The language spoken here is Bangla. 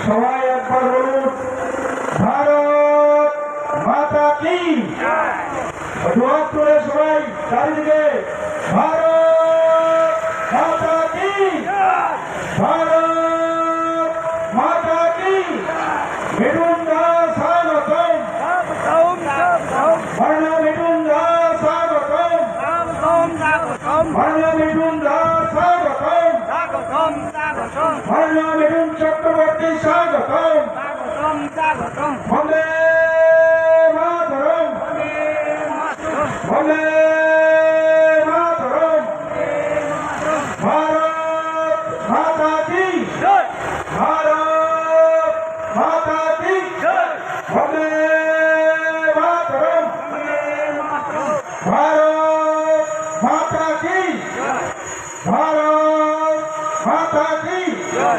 সবাই একবার বলুন ভারত মাতা কি দোয়া করে সবাই চারিদিকে ভারত মাতা কি ভারত মাতা কি মিঠুন দাস স্বাগতম মাননীয় মিঠুন দাস স্বাগতম মাননীয় মিঠুন দাস স্বাগতম মাননীয় মিঠুন চক্রবর্তী স্বাগতম